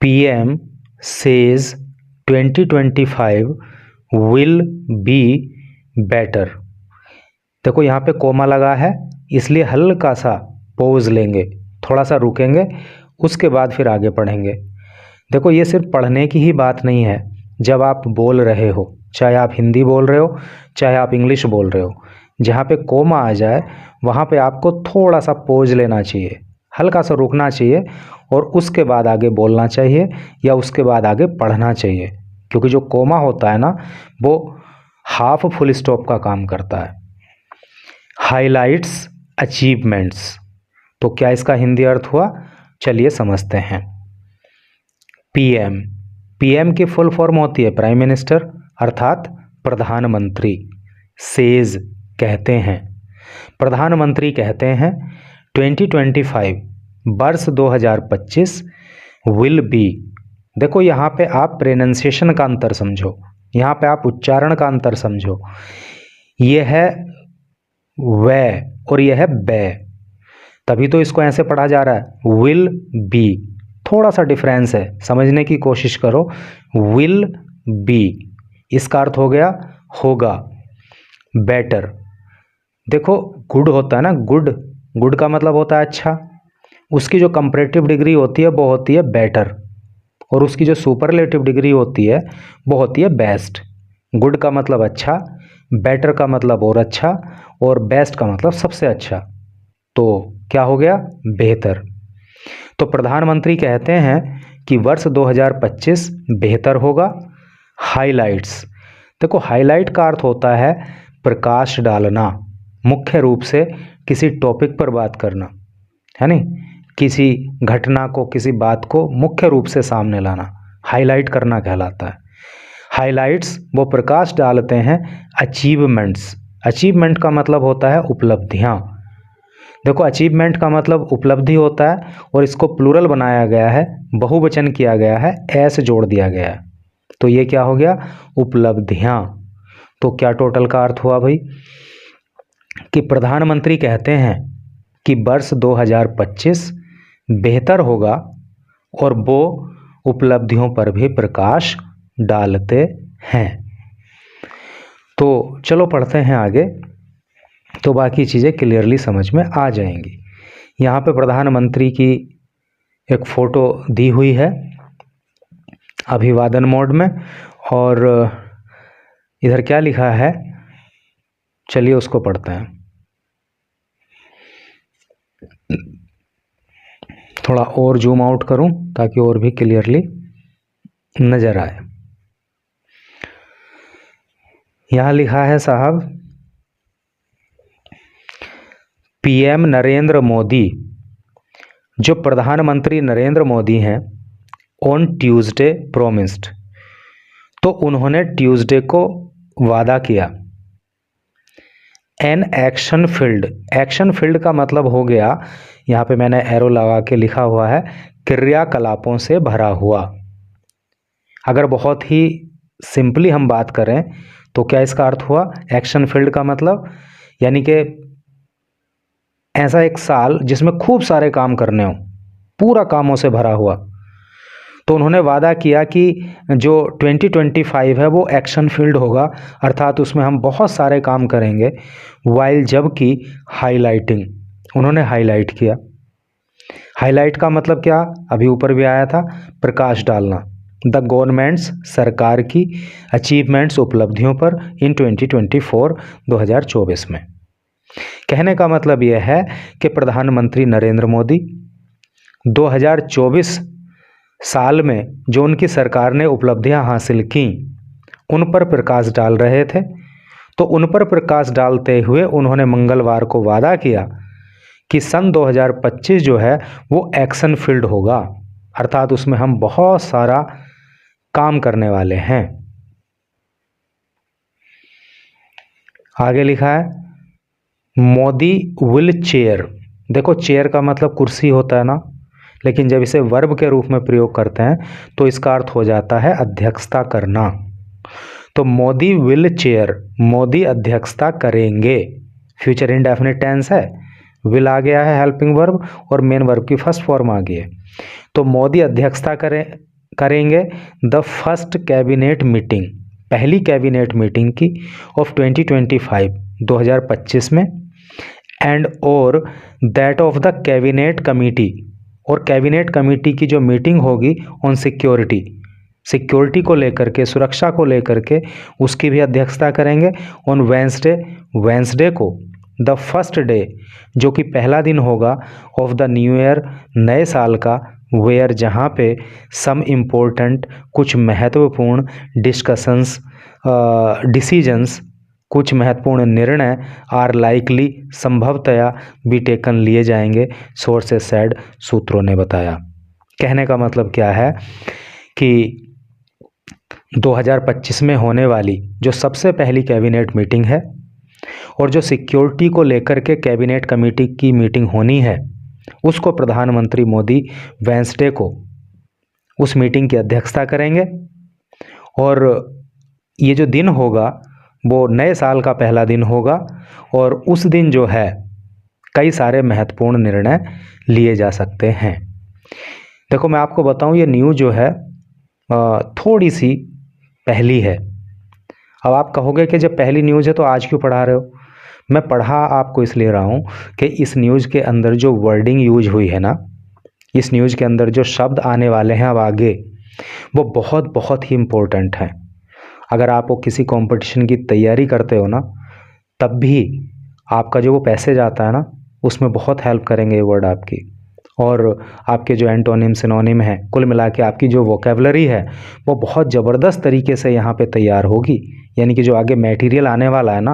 PM says 2025 will be better। देखो यहाँ पे कोमा लगा है, इसलिए हल्का सा पॉज लेंगे, थोड़ा सा रुकेंगे, उसके बाद फिर आगे पढ़ेंगे। देखो ये सिर्फ पढ़ने की ही बात नहीं है, जब आप बोल रहे हो, चाहे आप हिंदी बोल रहे हो चाहे आप इंग्लिश बोल रहे हो, जहाँ पे कोमा आ जाए वहाँ पे आपको थोड़ा सा पॉज लेना चाहिए, हल्का सा रुकना चाहिए और उसके बाद आगे बोलना चाहिए या उसके बाद आगे पढ़ना चाहिए। क्योंकि जो कोमा होता है ना, वो हाफ फुल स्टॉप का काम करता है। हाइलाइट्स अचीवमेंट्स, तो क्या इसका हिंदी अर्थ हुआ, चलिए समझते हैं। पीएम की फुल फॉर्म होती है प्राइम मिनिस्टर, अर्थात प्रधानमंत्री। सेज कहते हैं, प्रधानमंत्री कहते हैं 2025 वर्ष 2025 विल बी। देखो यहाँ पे आप प्रोनाउंसिएशन का अंतर समझो, यहाँ पे आप उच्चारण का अंतर समझो। ये है वे और यह है बे, तभी तो इसको ऐसे पढ़ा जा रहा है विल बी। थोड़ा सा डिफरेंस है, समझने की कोशिश करो। विल बी इसका अर्थ हो गया होगा, बेटर। देखो गुड होता है ना, गुड, गुड का मतलब होता है अच्छा, उसकी जो कंपैरेटिव डिग्री होती है वो होती है बेटर, और उसकी जो सुपरलेटिव डिग्री होती है वो होती है बेस्ट। गुड का मतलब अच्छा, बेटर का मतलब और अच्छा, और बेस्ट का मतलब सबसे अच्छा। तो क्या हो गया, बेहतर। तो प्रधानमंत्री कहते हैं कि वर्ष 2025 बेहतर होगा। हाइलाइट्स, देखो हाईलाइट का अर्थ होता है प्रकाश डालना, मुख्य रूप से किसी टॉपिक पर बात करना, है नहीं, किसी घटना को, किसी बात को मुख्य रूप से सामने लाना, हाईलाइट करना कहलाता है। हाइलाइट्स वो प्रकाश डालते हैं अचीवमेंट्स। अचीवमेंट का मतलब होता है उपलब्धियाँ। देखो अचीवमेंट का मतलब उपलब्धि होता है, और इसको प्लूरल बनाया गया है, बहुवचन किया गया है, ऐसे जोड़ दिया गया है, तो ये क्या हो गया, उपलब्धियाँ। तो क्या टोटल का अर्थ हुआ भाई, कि प्रधानमंत्री कहते हैं कि वर्ष 2025 बेहतर होगा, और वो उपलब्धियों पर भी प्रकाश डालते हैं। तो चलो पढ़ते हैं आगे, तो बाकी चीज़ें क्लियरली समझ में आ जाएंगी। यहाँ पे प्रधानमंत्री की एक फ़ोटो दी हुई है अभिवादन मोड में, और इधर क्या लिखा है, चलिए उसको पढ़ते हैं। थोड़ा और जूम आउट करूं ताकि और भी क्लियरली नज़र आए। यहाँ लिखा है साहब, पीएम नरेंद्र मोदी, जो प्रधानमंत्री नरेंद्र मोदी हैं, ऑन ट्यूसडे प्रोमिस्ड, तो उन्होंने ट्यूसडे को वादा किया। An action field, action field का मतलब हो गया, यहाँ पे मैंने एरो लगा के लिखा हुआ है, क्रियाकलापों से भरा हुआ। अगर बहुत ही सिंपली हम बात करें तो क्या इसका अर्थ हुआ, एक्शन फील्ड का मतलब यानी कि ऐसा एक साल जिसमें खूब सारे काम करने हो, पूरा कामों से भरा हुआ। तो उन्होंने वादा किया कि जो 2025 है वो एक्शन फील्ड होगा, अर्थात उसमें हम बहुत सारे काम करेंगे। वाइल, जबकि हाईलाइटिंग, उन्होंने हाईलाइट किया। हाईलाइट का मतलब क्या, अभी ऊपर भी आया था, प्रकाश डालना। द गवर्नमेंट्स, सरकार की, अचीवमेंट्स, उपलब्धियों पर, इन 2024 2024 में। कहने का मतलब यह है कि प्रधानमंत्री नरेंद्र मोदी 2024 साल में जो उनकी सरकार ने उपलब्धियां हासिल की उन पर प्रकाश डाल रहे थे। तो उन पर प्रकाश डालते हुए उन्होंने मंगलवार को वादा किया कि सन 2025 जो है वो एक्शन फील्ड होगा, अर्थात उसमें हम बहुत सारा काम करने वाले हैं। आगे लिखा है मोदी विल चेयर। देखो चेयर का मतलब कुर्सी होता है ना, लेकिन जब इसे वर्ब के रूप में प्रयोग करते हैं तो इसका अर्थ हो जाता है अध्यक्षता करना। तो मोदी विल चेयर, मोदी अध्यक्षता करेंगे, फ्यूचर इंडेफिनिट टेंस है, विल आ गया है हेल्पिंग वर्ब, और मेन वर्ब की फर्स्ट फॉर्म आ गई है। तो मोदी अध्यक्षता करेंगे द फर्स्ट कैबिनेट मीटिंग, पहली कैबिनेट मीटिंग की ऑफ 2025 में, एंड और that of the cabinet committee, और कैबिनेट कमेटी की जो मीटिंग होगी ऑन सिक्योरिटी को लेकर के, सुरक्षा को लेकर के, उसकी भी अध्यक्षता करेंगे ऑन वेंसडे को, द फर्स्ट डे, जो कि पहला दिन होगा ऑफ द न्यू ईयर, नए साल का, वेयर, जहाँ पे सम इम्पोर्टेंट, कुछ महत्वपूर्ण डिस्कशंस, डिसीजंस, कुछ महत्वपूर्ण निर्णय, आर लाइकली, संभवतया, बी टेकन, लिए जाएंगे, सोर्सेस सेड, सूत्रों ने बताया। कहने का मतलब क्या है कि 2025 में होने वाली जो सबसे पहली कैबिनेट मीटिंग है और जो सिक्योरिटी को लेकर के कैबिनेट कमेटी की मीटिंग होनी है, उसको प्रधानमंत्री मोदी वेंसडे को उस मीटिंग की अध्यक्षता करेंगे, और ये जो दिन होगा वो नए साल का पहला दिन होगा, और उस दिन जो है कई सारे महत्वपूर्ण निर्णय लिए जा सकते हैं। देखो मैं आपको बताऊं, ये न्यूज़ जो है थोड़ी सी पहली है। अब आप कहोगे कि जब पहली न्यूज़ है तो आज क्यों पढ़ा रहे हो? मैं पढ़ा आपको इसलिए रहा हूँ कि इस न्यूज़ के अंदर जो वर्डिंग यूज हुई है ना, इस न्यूज़ के अंदर जो शब्द आने वाले हैं अब आगे, वो बहुत बहुत ही इम्पोर्टेंट हैं। अगर आप वो किसी कंपटीशन की तैयारी करते हो ना, तब भी आपका जो वो पैसेज आता है ना, उसमें बहुत हेल्प करेंगे ये वर्ड आपकी, और आपके जो एंटोनिम, सिनोनिम है, कुल मिला के आपकी जो वोकेबलरी है वो बहुत ज़बरदस्त तरीके से यहाँ पे तैयार होगी। यानी कि जो आगे मटेरियल आने वाला है ना,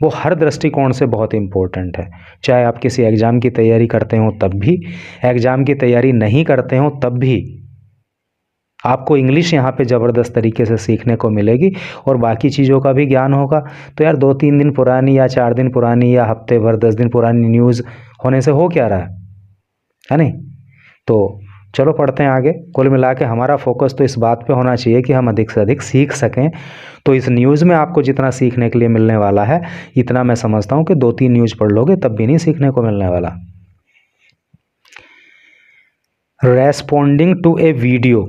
वो हर दृष्टिकोण से बहुत इम्पोर्टेंट है। चाहे आप किसी एग्ज़ाम की तैयारी करते हो तब भी, एग्ज़ाम की तैयारी नहीं करते हो तब भी, आपको इंग्लिश यहाँ पे ज़बरदस्त तरीके से सीखने को मिलेगी, और बाकी चीज़ों का भी ज्ञान होगा। तो यार 2-3 दिन पुरानी या 4 दिन पुरानी या हफ्ते भर 10 दिन पुरानी न्यूज़ होने से हो क्या रहा है नहीं? तो चलो पढ़ते हैं आगे। कुल मिला के हमारा फोकस तो इस बात पे होना चाहिए कि हम अधिक से अधिक सीख सकें। तो इस न्यूज़ में आपको जितना सीखने के लिए मिलने वाला है, इतना मैं समझता हूँ कि 2-3 न्यूज़ पढ़ लोगे तब भी नहीं सीखने को मिलने वाला। Responding to a video,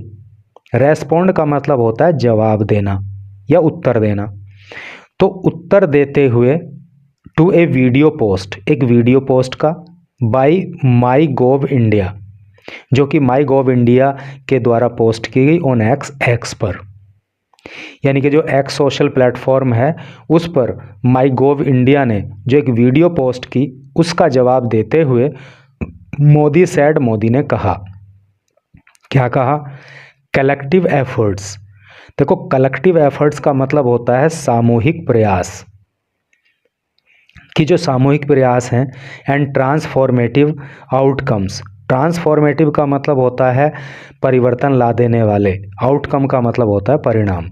respond का मतलब होता है जवाब देना या उत्तर देना। तो उत्तर देते हुए टू ए वीडियो पोस्ट, एक वीडियो पोस्ट का, बाय माई गोव इंडिया, जो कि माई गोव इंडिया के द्वारा पोस्ट की गई ऑन एक्स पर। यानी कि जो एक्स सोशल प्लेटफॉर्म है उस पर माई गोव इंडिया ने जो एक वीडियो पोस्ट की, उसका जवाब देते हुए मोदी सेड, मोदी ने कहा, क्या कहा? Collective efforts. देखो कलेक्टिव एफर्ट्स का मतलब होता है सामूहिक प्रयास, कि जो सामूहिक प्रयास हैं, एंड ट्रांसफॉर्मेटिव आउटकम्स। ट्रांसफॉर्मेटिव का मतलब होता है परिवर्तन ला देने वाले, आउटकम का मतलब होता है परिणाम।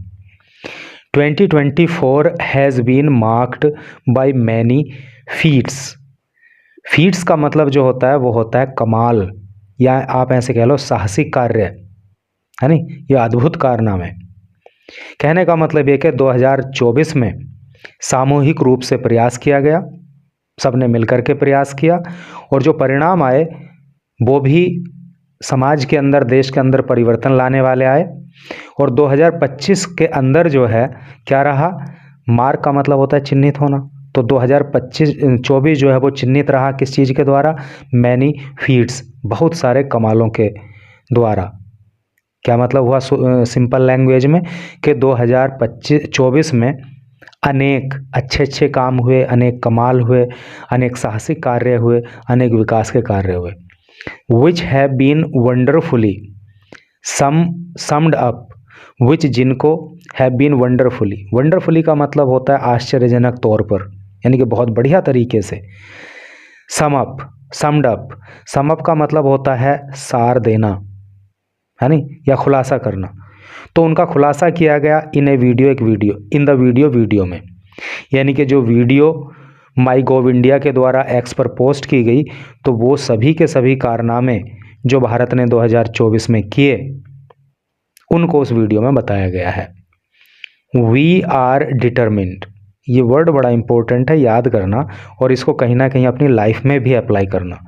2024 has been marked by many feats. Feats का मतलब जो होता है वो होता है कमाल, या आप ऐसे कह लो साहसिक कार्य, है नहीं? ये अद्भुत कारनामे। कहने का मतलब ये कि 2024 में सामूहिक रूप से प्रयास किया गया, सबने मिलकर के प्रयास किया, और जो परिणाम आए वो भी समाज के अंदर, देश के अंदर परिवर्तन लाने वाले आए। और 2025 के अंदर जो है क्या रहा? मार्क का मतलब होता है चिन्हित होना। तो 2024 जो है वो चिन्हित रहा किस चीज़ के द्वारा? मैनी फीट्स, बहुत सारे कमालों के द्वारा। क्या मतलब हुआ सिंपल लैंग्वेज में कि 2024 में अनेक अच्छे काम हुए, अनेक कमाल हुए, अनेक साहसिक कार्य हुए, अनेक विकास के कार्य हुए। Which have been wonderfully summed up, which, जिनको, हैव बीन वंडरफुली, वंडरफुली का मतलब होता है आश्चर्यजनक तौर पर, यानी कि बहुत बढ़िया तरीके से। समड अप का मतलब होता है सार देना, है नहीं, या खुलासा करना। तो उनका खुलासा किया गया इन ए वीडियो, एक वीडियो, इन द वीडियो में, यानी कि जो वीडियो माई गोव इंडिया के द्वारा एक्स पर पोस्ट की गई, तो वो सभी के सभी कारनामे जो भारत ने 2024 में किए, उनको उस वीडियो में बताया गया है। वी आर डिटरमिन्ड, ये वर्ड बड़ा इंपॉर्टेंट है, याद करना, और इसको कहीं ना कहीं अपनी लाइफ में भी अप्लाई करना।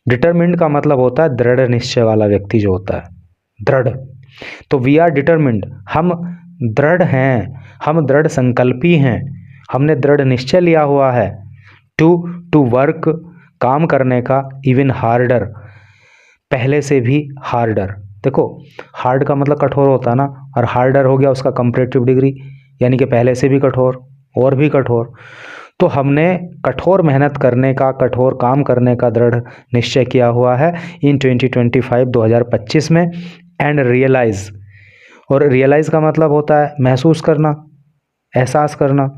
डिटरमिन्ड का मतलब होता है दृढ़ निश्चय वाला व्यक्ति जो होता है, दृढ़। तो वी आर डिटरमिन्ड, हम दृढ़ हैं, हम दृढ़ संकल्पी हैं, हमने दृढ़ निश्चय लिया हुआ है। टू वर्क, काम करने का, इवन हार्डर, पहले से भी हार्डर। देखो हार्ड का मतलब कठोर होता ना, और हार्डर हो गया उसका कंपैरेटिव डिग्री, यानी कि पहले से भी कठोर और भी कठोर। तो हमने कठोर मेहनत करने का, कठोर काम करने का दृढ़ निश्चय किया हुआ है इन 2025 में। एंड रियलाइज, और रियलाइज का मतलब होता है महसूस करना, एहसास करना।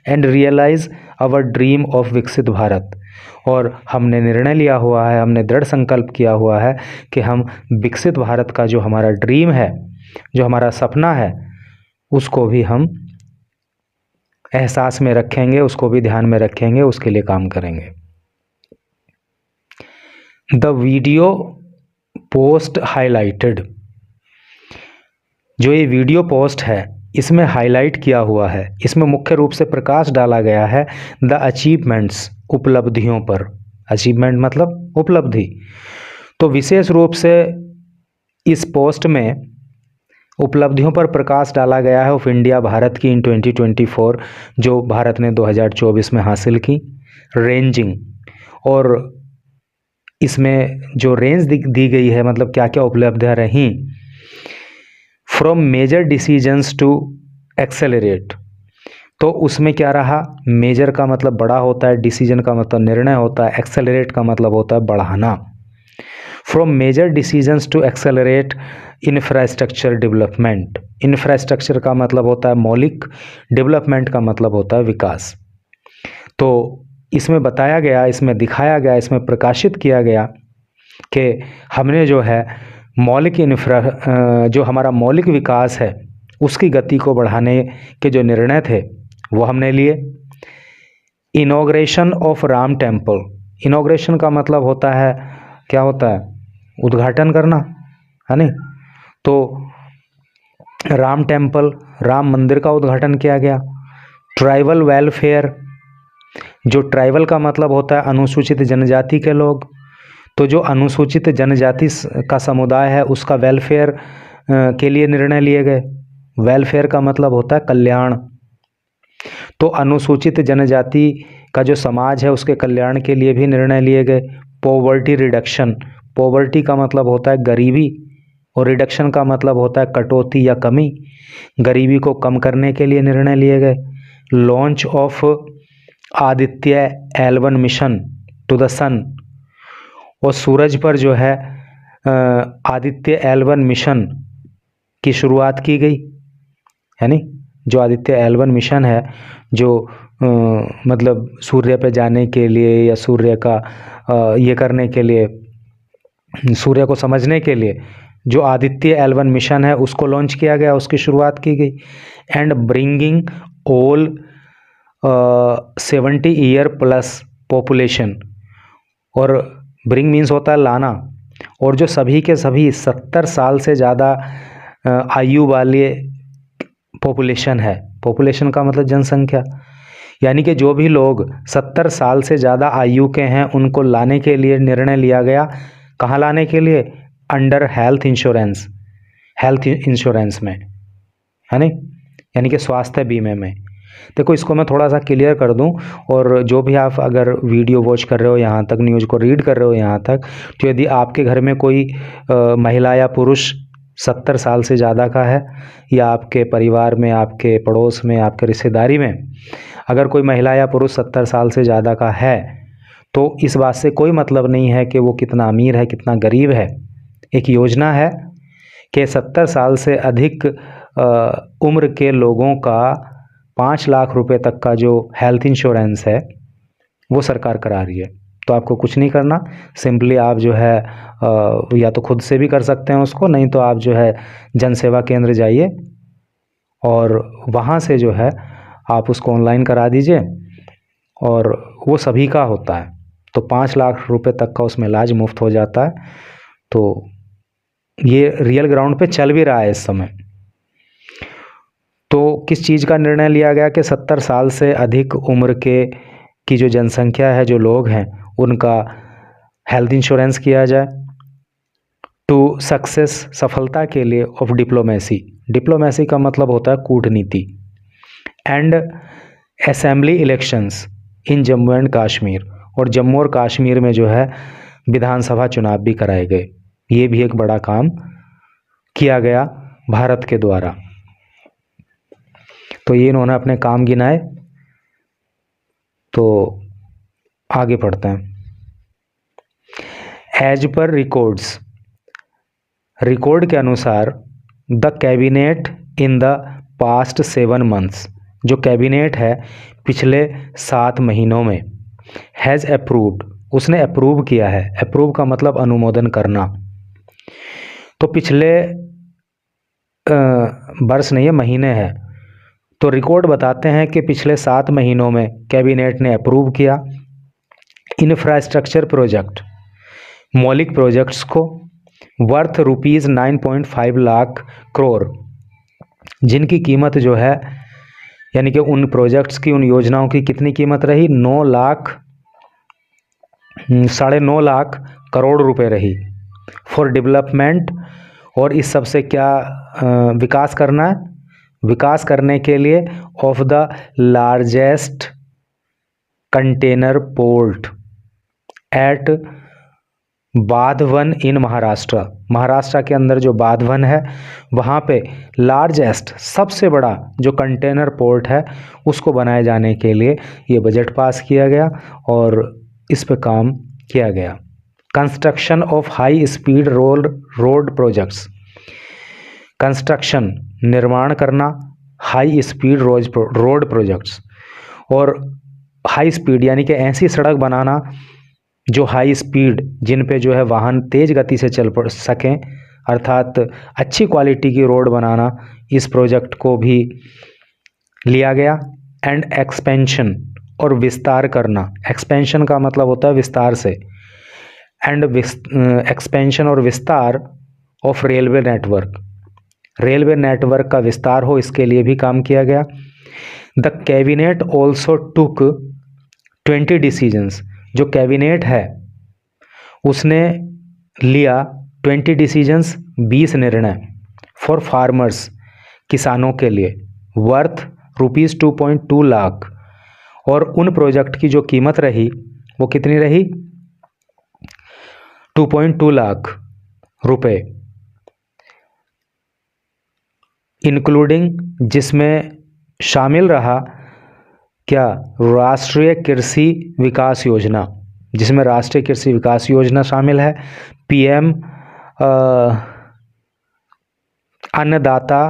And realize our dream of विकसित भारत, और हमने निर्णय लिया हुआ है, हमने दृढ़ संकल्प किया हुआ है कि हम विकसित भारत का जो हमारा ड्रीम है, जो हमारा सपना है, उसको भी हम एहसास में रखेंगे, उसको भी ध्यान में रखेंगे, उसके लिए काम करेंगे। द वीडियो पोस्ट हाईलाइटेड, जो ये वीडियो पोस्ट है इसमें हाईलाइट किया हुआ है, इसमें मुख्य रूप से प्रकाश डाला गया है द अचीवमेंट्स, उपलब्धियों पर। अचीवमेंट मतलब उपलब्धि। तो विशेष रूप से इस पोस्ट में उपलब्धियों पर प्रकाश डाला गया है ऑफ इंडिया, भारत की इन 2024, जो भारत ने 2024 में हासिल की। रेंजिंग, और इसमें जो रेंज दी गई है, मतलब क्या क्या उपलब्धियाँ रहीं। From major decisions to accelerate, तो उसमें क्या रहा, मेजर का मतलब बड़ा होता है, डिसीजन का मतलब निर्णय होता है, एक्सेलरेट का मतलब होता है बढ़ाना। From major decisions to accelerate infrastructure development, infrastructure का मतलब होता है मौलिक, डेवलपमेंट का मतलब होता है विकास। तो इसमें बताया गया, इसमें दिखाया गया, इसमें प्रकाशित किया गया कि हमने जो है मौलिक जो हमारा मौलिक विकास है उसकी गति को बढ़ाने के जो निर्णय थे वो हमने लिए। Inauguration of Ram temple, inauguration का मतलब होता है, क्या होता है, उद्घाटन करना, है नहीं। तो राम टेम्पल, राम मंदिर का उद्घाटन किया गया। ट्राइबल वेलफेयर, जो ट्राइबल का मतलब होता है अनुसूचित जनजाति के लोग, तो जो अनुसूचित जनजाति का समुदाय है उसका वेलफेयर के लिए निर्णय लिए गए। वेलफेयर का मतलब होता है कल्याण। तो अनुसूचित जनजाति का जो समाज है उसके कल्याण के लिए भी निर्णय लिए गए। पॉवर्टी रिडक्शन, पॉवर्टी का मतलब होता है गरीबी, और रिडक्शन का मतलब होता है कटौती या कमी, गरीबी को कम करने के लिए निर्णय लिए गए। Launch of Aditya L1 mission to the sun, और सूरज पर जो है आदित्य L1 मिशन की शुरुआत की गई, है नी। जो आदित्य L1 मिशन है, जो मतलब सूर्य पे जाने के लिए या सूर्य का ये करने के लिए, सूर्य को समझने के लिए जो आदित्य L1 मिशन है उसको लॉन्च किया गया, उसकी शुरुआत की गई। And bringing all 70 year plus population, और ब्रिंग मीन्स होता है लाना, और जो सभी के सभी 70 साल से ज़्यादा आयु वाले पॉपुलेशन है, पॉपुलेशन का मतलब जनसंख्या, यानी कि जो भी लोग 70 साल से ज़्यादा आयु के हैं उनको लाने के लिए निर्णय लिया गया। कहाँ लाने के लिए, under health insurance, health insurance में, है नहीं, यानी कि स्वास्थ्य बीमे में। देखो इसको मैं थोड़ा सा क्लियर कर दूं, और जो भी आप अगर वीडियो वॉच कर रहे हो यहाँ तक, न्यूज़ को रीड कर रहे हो यहाँ तक, तो यदि आपके घर में कोई महिला या पुरुष 70 साल से ज़्यादा का है, या आपके परिवार में, आपके पड़ोस में, आपके रिश्तेदारी में अगर कोई महिला या पुरुष 70 साल से ज़्यादा का है, तो इस बात से कोई मतलब नहीं है कि वो कितना अमीर है, कितना गरीब है। एक योजना है कि 70 साल से अधिक उम्र के लोगों का 5 लाख रुपए तक का जो हेल्थ इंश्योरेंस है वो सरकार करा रही है। तो आपको कुछ नहीं करना, सिंपली आप जो है या तो खुद से भी कर सकते हैं उसको, नहीं तो आप जो है जन सेवा केंद्र जाइए और वहाँ से जो है आप उसको ऑनलाइन करा दीजिए, और वो सभी का होता है। तो 5 लाख रुपए तक का उसमें इलाज मुफ्त हो जाता है। तो ये रियल ग्राउंड पे चल भी रहा है इस समय। तो किस चीज़ का निर्णय लिया गया कि 70 साल से अधिक उम्र की जो जनसंख्या है, जो लोग हैं, उनका हेल्थ इंश्योरेंस किया जाए। टू सक्सेस, सफलता के लिए, ऑफ डिप्लोमेसी, डिप्लोमेसी का मतलब होता है कूटनीति, and assembly elections in Jammu and Kashmir, और जम्मू और कश्मीर में जो है विधानसभा चुनाव भी कराए गए। ये भी एक बड़ा काम किया गया भारत के द्वारा। तो ये इन्होंने अपने काम गिनाए। तो आगे पढ़ते हैं। एज पर रिकॉर्ड्स, रिकॉर्ड के अनुसार the cabinet in the past 7 months, जो कैबिनेट है पिछले 7 महीनों में, हैज़ अप्रूव्ड, उसने अप्रूव किया है। अप्रूव का मतलब अनुमोदन करना। तो पिछले वर्ष नहीं है, महीने हैं। तो रिकॉर्ड बताते हैं कि पिछले 7 महीनों में कैबिनेट ने अप्रूव किया इंफ्रास्ट्रक्चर प्रोजेक्ट, मौलिक प्रोजेक्ट्स को, वर्थ ₹9.5 लाख करोड़, जिनकी कीमत जो है, यानी कि उन प्रोजेक्ट्स की, उन योजनाओं की कितनी कीमत रही? 9.5 लाख करोड़ रुपए रही। फॉर डेवलपमेंट, और इस सब से क्या विकास करना है? विकास करने के लिए of the largest container port at Vadhavan in Maharashtra, Maharashtra के अंदर जो बाधवन है वहाँ पे लार्जेस्ट, सबसे बड़ा जो कंटेनर पोर्ट है उसको बनाए जाने के लिए ये बजट पास किया गया और इस पे काम किया गया। Construction of high speed road projects, construction, निर्माण करना, हाई स्पीड रोड प्रोजेक्ट्स, और हाई स्पीड यानी कि ऐसी सड़क बनाना जो हाई स्पीड, जिन पे जो है वाहन तेज़ गति से चल सकें, अर्थात अच्छी क्वालिटी की रोड बनाना, इस प्रोजेक्ट को भी लिया गया। एंड एक्सपेंशन, और विस्तार करना, एक्सपेंशन का मतलब होता है विस्तार से, एंड एक्सपेंशन और विस्तार of railway network, railway network का विस्तार हो, इसके लिए भी काम किया गया। The cabinet also took 20 decisions, जो कैबिनेट है उसने लिया 20 डिसीजंस, 20 निर्णय, फॉर फार्मर्स, किसानों के लिए, वर्थ ₹2.2 लाख, और उन प्रोजेक्ट की जो कीमत रही वो कितनी रही? 2.2 लाख रुपए, इंक्लूडिंग, जिसमें शामिल रहा क्या? राष्ट्रीय कृषि विकास योजना, जिसमें राष्ट्रीय कृषि विकास योजना शामिल है। PM अन्नदाता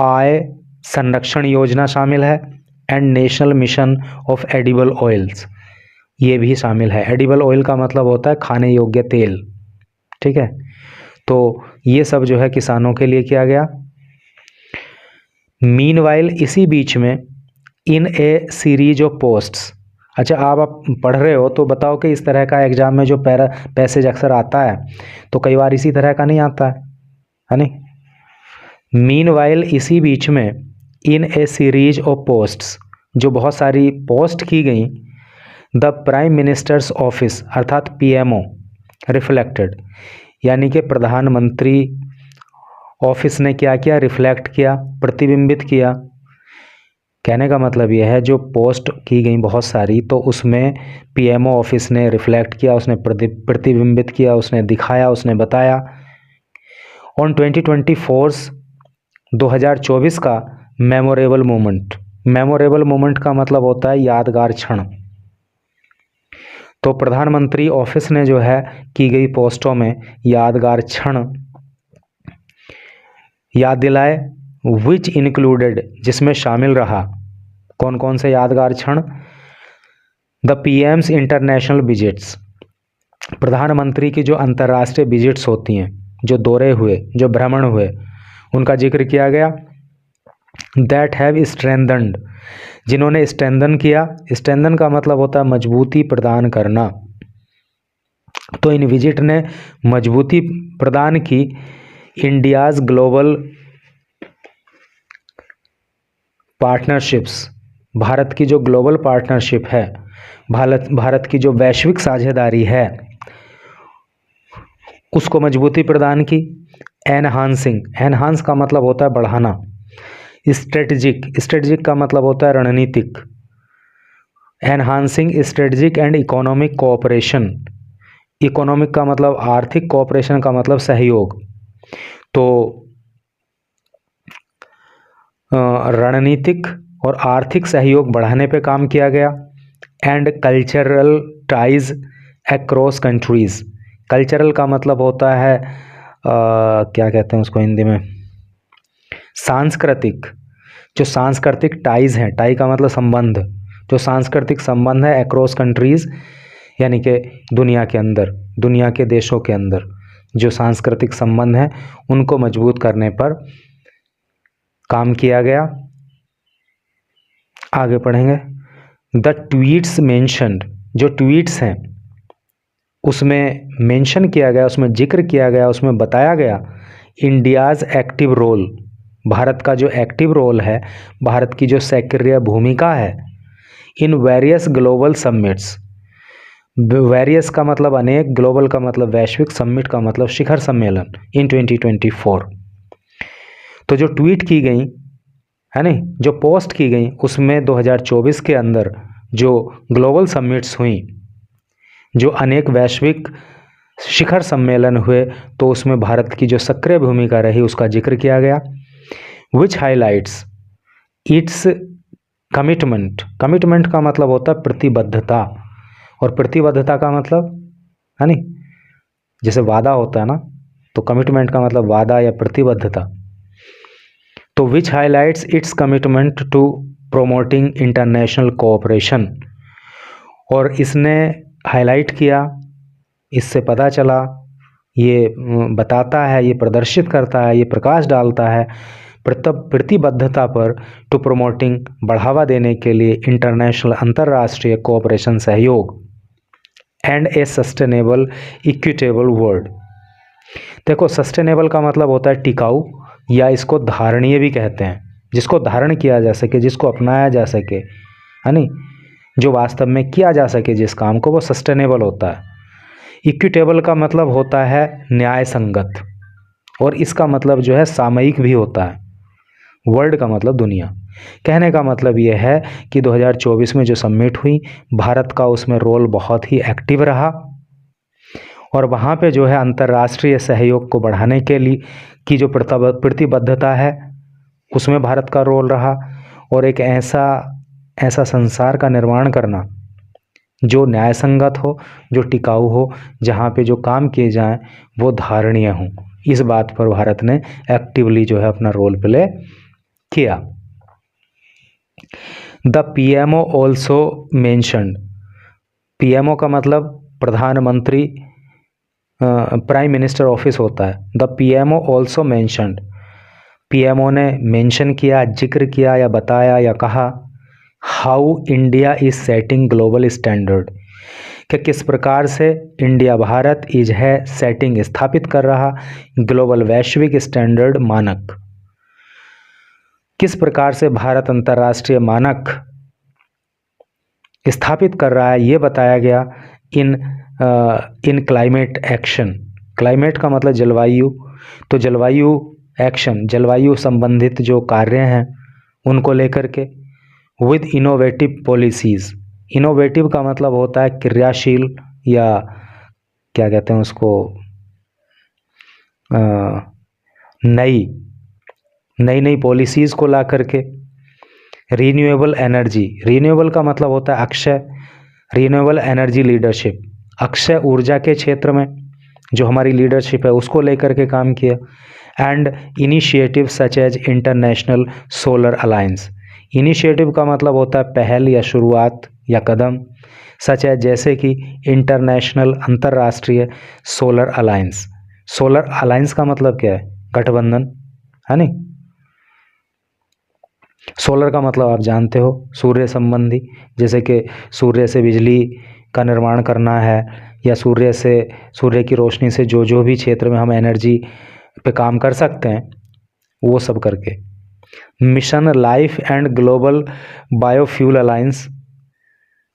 आय संरक्षण योजना शामिल है, and national mission of edible oils, ये भी शामिल है। एडिबल ऑयल का मतलब होता है खाने योग्य तेल, ठीक है। तो ये सब जो है किसानों के लिए किया गया। मीनवाइल, इसी बीच में, इन ए सीरीज ऑफ पोस्ट्स, अच्छा आप पढ़ रहे हो तो बताओ कि इस तरह का एग्जाम में जो पैसेज अक्सर आता है तो कई बार इसी तरह का नहीं आता है नहीं। मीनवाइल, इसी बीच में, इन ए सीरीज ऑफ पोस्ट्स, जो बहुत सारी पोस्ट की गई, द प्राइम मिनिस्टर्स ऑफिस अर्थात PMO रिफ्लेक्टेड, यानी कि प्रधानमंत्री ऑफिस ने क्या किया? रिफ्लेक्ट किया, प्रतिबिंबित किया। कहने का मतलब यह है जो पोस्ट की गई बहुत सारी, तो उसमें PMO ऑफिस ने रिफ्लेक्ट किया, उसने प्रतिबिंबित किया, उसने दिखाया, उसने बताया। ऑन 2024 का मेमोरेबल मोमेंट, मेमोरेबल मोमेंट का मतलब होता है यादगार क्षण। तो प्रधानमंत्री ऑफिस ने जो है की गई पोस्टों में यादगार क्षण याद दिलाए, विच इंक्लूडेड, जिसमें शामिल रहा कौन कौन से यादगार क्षण? द PM's इंटरनेशनल विजिट्स, प्रधानमंत्री की जो अंतर्राष्ट्रीय विजिट्स होती हैं, जो दौरे हुए, जो भ्रमण हुए, उनका जिक्र किया गया। दैट हैव स्ट्रेंथन्ड, जिन्होंने स्ट्रेंथन किया, स्ट्रेंथन का मतलब होता है मजबूती प्रदान करना, तो इन विजिट ने मजबूती प्रदान की इंडियाज़ ग्लोबल पार्टनरशिप्स, भारत की जो ग्लोबल पार्टनरशिप है, भारत की जो वैश्विक साझेदारी है, उसको मजबूती प्रदान की। एनहांसिंग, एनहांस का मतलब होता है बढ़ाना। स्ट्रेटजिक, स्ट्रेटजिक का मतलब होता है रणनीतिक। Enhancing strategic and economic cooperation, economic का मतलब आर्थिक, कोऑपरेशन का मतलब सहयोग। तो रणनीतिक और आर्थिक सहयोग बढ़ाने पे काम किया गया। And cultural ties across countries, cultural का मतलब होता है क्या कहते हैं उसको हिंदी में, सांस्कृतिक। जो सांस्कृतिक टाइज हैं, टाई का मतलब संबंध, जो सांस्कृतिक संबंध है अक्रॉस कंट्रीज यानी कि दुनिया के अंदर, दुनिया के देशों के अंदर जो सांस्कृतिक संबंध हैं उनको मजबूत करने पर काम किया गया। आगे पढ़ेंगे। द ट्वीट्स मेंशन्ड, जो ट्वीट्स हैं उसमें मेंशन किया गया, उसमें जिक्र किया गया, उसमें बताया गया इंडियाज़ एक्टिव रोल, भारत का जो एक्टिव रोल है, भारत की जो सक्रिय भूमिका है in various global summits. Various का मतलब अनेक, ग्लोबल का मतलब वैश्विक, समिट का मतलब शिखर सम्मेलन इन 2024। तो जो ट्वीट की गई है नहीं, जो पोस्ट की गई उसमें 2024 के अंदर जो ग्लोबल समिट्स हुई, जो अनेक वैश्विक शिखर सम्मेलन हुए, तो उसमें भारत की जो सक्रिय भूमिका रही उसका जिक्र किया गया। विच हाईलाइट्स इट्स कमिटमेंट, कमिटमेंट का मतलब होता है प्रतिबद्धता, और प्रतिबद्धता का मतलब है नहीं, जैसे वादा होता है ना, तो कमिटमेंट का मतलब वादा या प्रतिबद्धता। तो which highlights its commitment to promoting international cooperation, और इसने हाईलाइट किया, इससे पता चला, ये बताता है, ये प्रदर्शित करता है, ये प्रकाश डालता है प्रतिबद्धता पर टू प्रोमोटिंग, बढ़ावा देने के लिए इंटरनेशनल, अंतर्राष्ट्रीय कोऑपरेशन, सहयोग and A sustainable equitable world. देखो सस्टेनेबल का मतलब होता है टिकाऊ, या इसको धारणीय भी कहते हैं, जिसको धारण किया जा सके, जिसको अपनाया जा सके, है नहीं, जो वास्तव में किया जा सके जिस काम को, वो सस्टेनेबल होता है। इक्विटेबल का मतलब होता है न्याय संगत, और इसका मतलब जो है सामयिक भी होता है। वर्ल्ड का मतलब दुनिया। कहने का मतलब ये है कि 2024 में जो समिट हुई, भारत का उसमें रोल बहुत ही एक्टिव रहा, और वहाँ पे जो है अंतर्राष्ट्रीय सहयोग को बढ़ाने के लिए की जो प्रतिबद्धता है उसमें भारत का रोल रहा, और एक ऐसा संसार का निर्माण करना जो न्यायसंगत हो, जो टिकाऊ हो, जहाँ पे जो काम किए जाएं वो धारणीय हों। इस बात पर भारत ने एक्टिवली जो है अपना रोल प्ले किया। The PMO also mentioned, PMO का मतलब प्रधानमंत्री, प्राइम मिनिस्टर ऑफिस होता है। The PMO also mentioned, PMO ने मेंशन किया, जिक्र किया या बताया या कहा how India is setting global standard, कि किस प्रकार से इंडिया, भारत इज है सेटिंग, स्थापित कर रहा ग्लोबल, वैश्विक स्टैंडर्ड, मानक। किस प्रकार से भारत अंतर्राष्ट्रीय मानक स्थापित कर रहा है ये बताया गया इन क्लाइमेट एक्शन। क्लाइमेट का मतलब जलवायु, तो जलवायु एक्शन, जलवायु संबंधित जो कार्य हैं उनको लेकर के। विद इनोवेटिव पॉलिसीज़, इनोवेटिव का मतलब होता है क्रियाशील, या क्या कहते हैं उसको, नई पॉलिसीज़ को ला करके। रीन्यूएबल एनर्जी, रीन्यूएबल का मतलब होता है Akshay, renewable energy leadership, Akshay ऊर्जा के क्षेत्र में जो हमारी लीडरशिप है उसको लेकर के काम किया। And initiative such as International Solar Alliance, initiative का मतलब होता है पहल या शुरुआत या कदम, सच एज जैसे कि इंटरनेशनल, अंतर्राष्ट्रीय सोलर अलायंस। सोलर अलायंस का मतलब क्या है, गठबंधन, है नहीं। सोलर का मतलब आप जानते हो सूर्य संबंधी, जैसे कि सूर्य से बिजली का निर्माण करना है, या सूर्य की रोशनी से जो भी क्षेत्र में हम एनर्जी पे काम कर सकते हैं वो सब करके। Mission life and global biofuel alliance,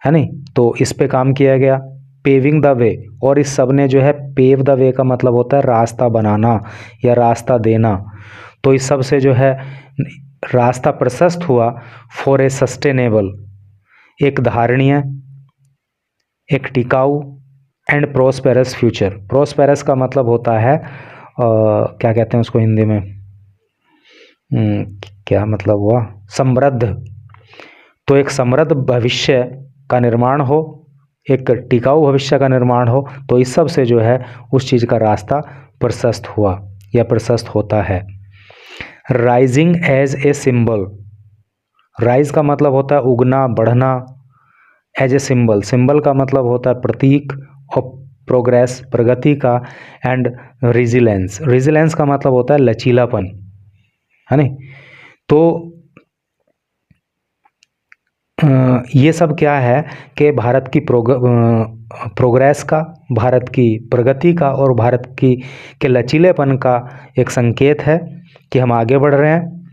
है नहीं, तो इस पे काम किया गया। पेविंग द वे, और इस सब ने जो है पेव द वे का मतलब होता है रास्ता बनाना या रास्ता देना। तो इस सब से जो है रास्ता प्रशस्त हुआ फॉर ए सस्टेनेबल, एक धारणीय, एक टिकाऊ एंड प्रोस्पेरस फ्यूचर। प्रोस्पेरस का मतलब होता है क्या कहते हैं उसको हिंदी में, क्या मतलब हुआ, समृद्ध। तो एक समृद्ध भविष्य का निर्माण हो, एक टिकाऊ भविष्य का निर्माण हो, तो इस सब से जो है उस चीज़ का रास्ता प्रशस्त हुआ या प्रशस्त होता है। Rising as a symbol, rise का मतलब होता है उगना, बढ़ना, एज ए सिंबल, सिंबल का मतलब होता है प्रतीक, और प्रोग्रेस, प्रगति का, एंड रिजिलेंस, रिजिलेंस का मतलब होता है लचीलापन, है नहीं। तो ये सब क्या है कि भारत की प्रोग्रेस का, भारत की प्रगति का और भारत के लचीलेपन का एक संकेत है कि हम आगे बढ़ रहे हैं।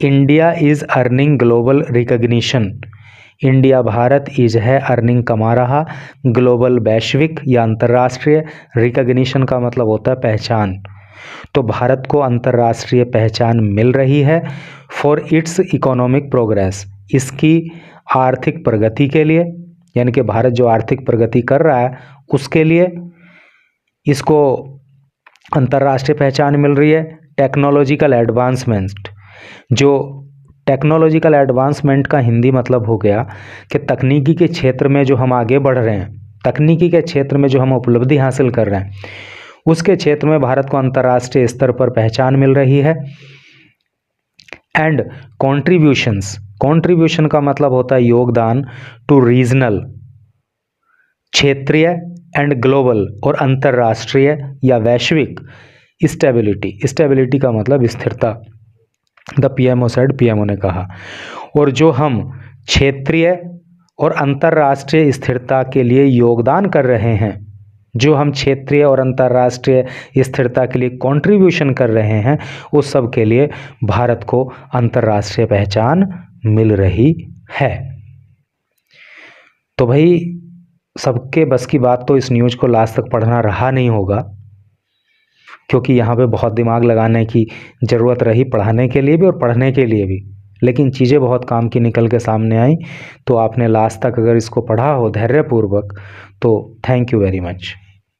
India is earning global recognition, India Bharat is है अर्निंग कमा रहा, ग्लोबल वैश्विक या अंतर्राष्ट्रीय, रिकग्निशन का मतलब होता है पहचान। तो भारत को अंतर्राष्ट्रीय पहचान मिल रही है फॉर इट्स इकोनॉमिक प्रोग्रेस, इसकी आर्थिक प्रगति के लिए, यानी कि भारत जो आर्थिक प्रगति कर रहा है उसके लिए इसको अंतर्राष्ट्रीय पहचान मिल रही है। टेक्नोलॉजिकल एडवांसमेंट, जो टेक्नोलॉजिकल एडवांसमेंट का हिंदी मतलब हो गया कि तकनीकी के क्षेत्र में जो हम आगे बढ़ रहे हैं, तकनीकी के क्षेत्र में जो हम उपलब्धि हासिल कर रहे हैं, उसके क्षेत्र में भारत को अंतर्राष्ट्रीय स्तर पर पहचान मिल रही है। एंड कॉन्ट्रीब्यूशंस, कॉन्ट्रीब्यूशन का मतलब होता है योगदान, टू रीजनल, क्षेत्रीय, एंड ग्लोबल और अंतर्राष्ट्रीय या वैश्विक स्टेबिलिटी, स्टेबिलिटी का मतलब स्थिरता, द पीएमओ सेड, पीएमओ ने कहा। और जो हम क्षेत्रीय और अंतर्राष्ट्रीय स्थिरता के लिए योगदान कर रहे हैं, जो हम क्षेत्रीय और अंतर्राष्ट्रीय स्थिरता के लिए कंट्रीब्यूशन कर रहे हैं, उस सब के लिए भारत को अंतर्राष्ट्रीय पहचान मिल रही है। तो भाई सबके बस की बात तो इस न्यूज़ को लास्ट तक पढ़ना रहा नहीं होगा, क्योंकि यहाँ पे बहुत दिमाग लगाने की ज़रूरत रही, पढ़ाने के लिए भी और पढ़ने के लिए भी, लेकिन चीज़ें बहुत काम की निकल के सामने आई। तो आपने लास्ट तक अगर इसको पढ़ा हो धैर्यपूर्वक, तो थैंक यू वेरी मच।